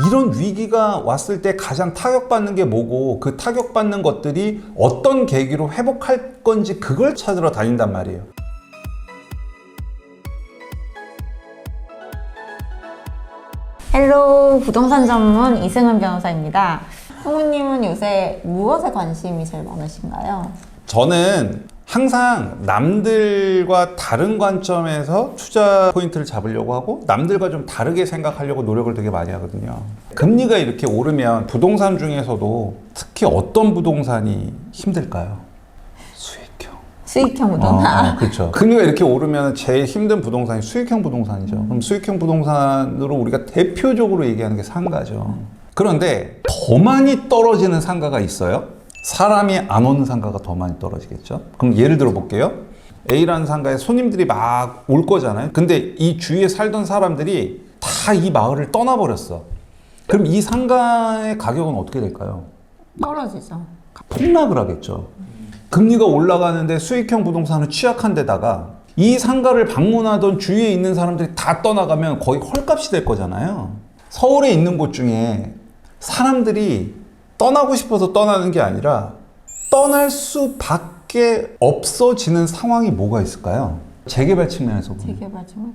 이런 위기가 왔을 때 가장 타격받는 게 뭐고 그 타격받는 것들이 어떤 계기로 회복할 건지 그걸 찾으러 다닌단 말이에요. 헬로 부동산 전문 이승은 변호사입니다. 성우님은 요새 무엇에 관심이 제일 많으신가요? 저는 항상 남들과 다른 관점에서 투자 포인트를 잡으려고 하고 남들과 좀 다르게 생각하려고 노력을 되게 많이 하거든요. 금리가 이렇게 오르면 부동산 중에서도 특히 어떤 부동산이 힘들까요? 수익형 부동산. 그렇죠. 금리가 이렇게 오르면 제일 힘든 부동산이 수익형 부동산이죠. 그럼 수익형 부동산으로 우리가 대표적으로 얘기하는 게 상가죠. 그런데 더 많이 떨어지는 상가가 있어요. 사람이 안 오는 상가가 더 많이 떨어지겠죠. 그럼 예를 들어 볼게요. A라는 상가에 손님들이 막 올 거잖아요. 근데 이 주위에 살던 사람들이 다 이 마을을 떠나버렸어. 그럼 이 상가의 가격은 어떻게 될까요? 떨어지죠. 폭락을 하겠죠. 금리가 올라가는데 수익형 부동산은 취약한 데다가 이 상가를 방문하던 주위에 있는 사람들이 다 떠나가면 거의 헐값이 될 거잖아요. 서울에 있는 곳 중에 사람들이 떠나고 싶어서 떠나는 게 아니라 떠날 수밖에 없어지는 상황이 뭐가 있을까요? 재개발 측면에서 보면. 재개발 측면.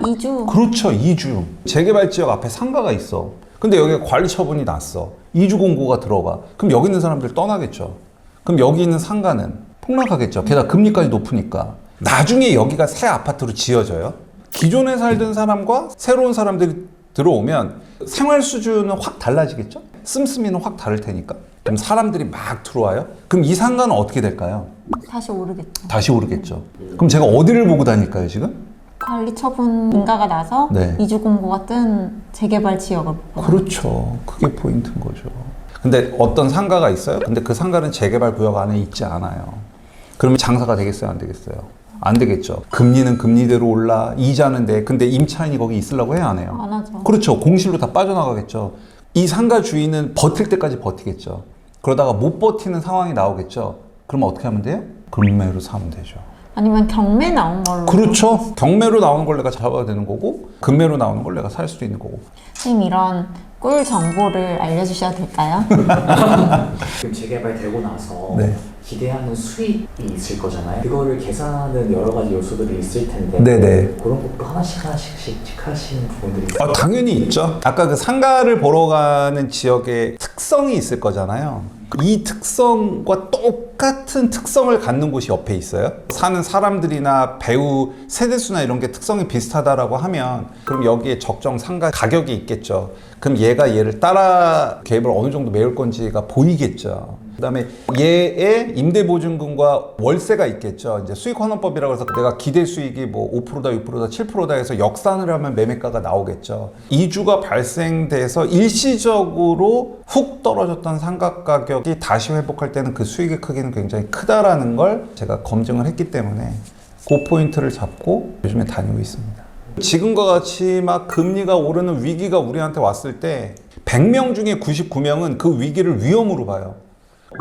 이주. 그렇죠. 이주. 재개발 지역 앞에 상가가 있어. 근데 여기에 관리 처분이 났어. 이주 공고가 들어가. 그럼 여기 있는 사람들 떠나겠죠. 그럼 여기 있는 상가는 폭락하겠죠. 게다가 금리까지 높으니까. 나중에 여기가 새 아파트로 지어져요. 기존에 살던 사람과 새로운 사람들이 들어오면 생활 수준은 확 달라지겠죠. 씀씀이는 확 다를 테니까. 그럼 사람들이 막 들어와요. 그럼 이 상가는 어떻게 될까요? 다시 오르겠죠. 다시 오르겠죠. 그럼 제가 어디를 보고 다닐까요, 지금? 관리 처분 인가가 나서 네. 이주 공고가 뜬 재개발 지역을 보고. 그렇죠. 그게 포인트인 거죠. 근데 어떤 상가가 있어요? 근데 그 상가는 재개발 구역 안에 있지 않아요. 그러면 장사가 되겠어요? 안 되겠어요? 안 되겠죠. 금리는 금리대로 올라, 이자는 돼. 근데 임차인이 거기 있으려고 해야 안 해요? 안 하죠. 그렇죠. 공실로 다 빠져나가겠죠. 이 상가 주인은 버틸 때까지 버티겠죠. 그러다가 못 버티는 상황이 나오겠죠. 그럼 어떻게 하면 돼요? 금매로 사면 되죠. 아니면 경매 나온 걸로. 그렇죠. 경매로 나오는 걸 내가 잡아야 되는 거고 금매로 나오는 걸 내가 살 수도 있는 거고. 선생님 이런 꿀 정보를 알려주셔도 될까요? 지금 재개발되고 나서 네. 기대하는 수익이 있을 거잖아요. 그거를 계산하는 여러 가지 요소들이 있을 텐데 네네. 그런 것도 하나씩 체크하시는 부분들이 있어요. 당연히 있죠. 아까 그 상가를 보러 가는 지역의 특성이 있을 거잖아요. 이 특성과 똑같은 특성을 갖는 곳이 옆에 있어요. 사는 사람들이나 배우 세대수나 이런 게 특성이 비슷하다라고 하면 그럼 여기에 적정 상가 가격이 있겠죠. 그럼 얘가 얘를 따라 갭을 어느 정도 메울 건지가 보이겠죠. 그다음에 얘의 임대보증금과 월세가 있겠죠. 이제 수익환원법이라고 해서 내가 기대 수익이 뭐 5%다, 6%다, 7%다 해서 역산을 하면 매매가가 나오겠죠. 이주가 발생돼서 일시적으로 훅 떨어졌던 상가 가격이 다시 회복할 때는 그 수익의 크기는 굉장히 크다라는 걸 제가 검증을 했기 때문에 그 포인트를 잡고 요즘에 다니고 있습니다. 지금과 같이 막 금리가 오르는 위기가 우리한테 왔을 때 100명 중에 99명은 그 위기를 위험으로 봐요.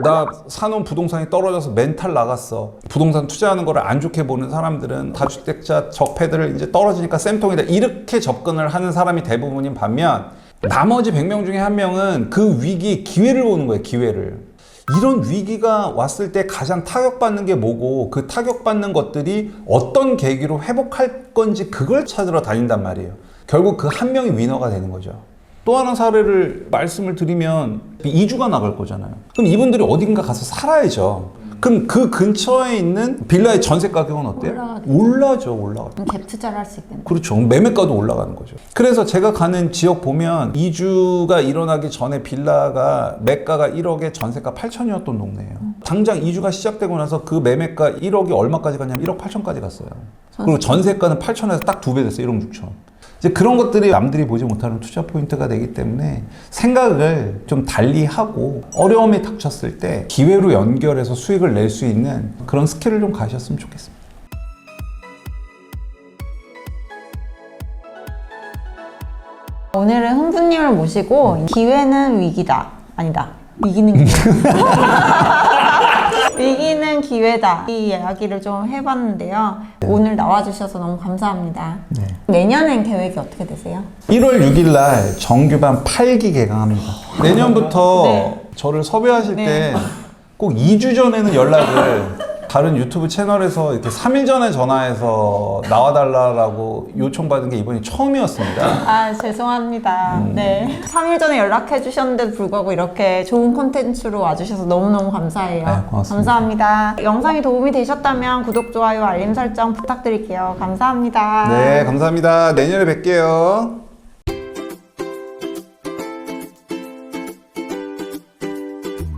나 사놓은 부동산이 떨어져서 멘탈 나갔어. 부동산 투자하는 거를 안 좋게 보는 사람들은 다주택자 적폐들을 이제 떨어지니까 쌤통이다 이렇게 접근을 하는 사람이 대부분인 반면 나머지 100명 중에 1명은 그 위기의 기회를 보는 거예요. 기회를. 이런 위기가 왔을 때 가장 타격받는 게 뭐고 그 타격받는 것들이 어떤 계기로 회복할 건지 그걸 찾으러 다닌단 말이에요. 결국 그 한 명이 위너가 되는 거죠. 또 하나 사례를 말씀을 드리면 이주가 나갈 거잖아요. 그럼 이분들이 어딘가 가서 살아야죠. 그럼 그 근처에 있는 빌라의 전세 가격은 어때요? 올라죠. 올라가죠. 갭 투자를 할 수 있겠네요. 그렇죠. 매매가도 올라가는 거죠. 그래서 제가 가는 지역 보면 이주가 일어나기 전에 빌라가 매가가 1억에 전세가 8천이었던 동네예요. 당장 이주가 시작되고 나서 그 매매가 1억이 얼마까지 갔냐면 1억 8천까지 갔어요. 그리고 전세가는 8천에서 딱 2배 됐어요. 1억 6천. 이제 그런 것들이 남들이 보지 못하는 투자 포인트가 되기 때문에 생각을 좀 달리 하고 어려움이 닥쳤을 때 기회로 연결해서 수익을 낼 수 있는 그런 스킬을 좀 가셨으면 좋겠습니다. 오늘은 흥부님을 모시고 기회는 위기다. 아니다. 위기는 기회다. 위기는 기회다. 이 이야기를 좀 해봤는데요. 오늘 나와주셔서 너무 감사합니다. 네. 내년엔 계획이 어떻게 되세요? 1월 6일 날 정규반 8기 개강합니다. 내년부터 네. 저를 섭외하실 네. 때 꼭 2주 전에는 연락을 다른 유튜브 채널에서 이렇게 3일 전에 전화해서 나와달라고 요청받은 게 이번이 처음이었습니다. 아, 죄송합니다. 네. 3일 전에 연락해 주셨는데도 불구하고 이렇게 좋은 콘텐츠로 와주셔서 너무너무 감사해요. 네, 고맙습니다. 감사합니다. 영상이 도움이 되셨다면 구독, 좋아요, 알림 설정 부탁드릴게요. 감사합니다. 네, 감사합니다. 내년에 뵐게요.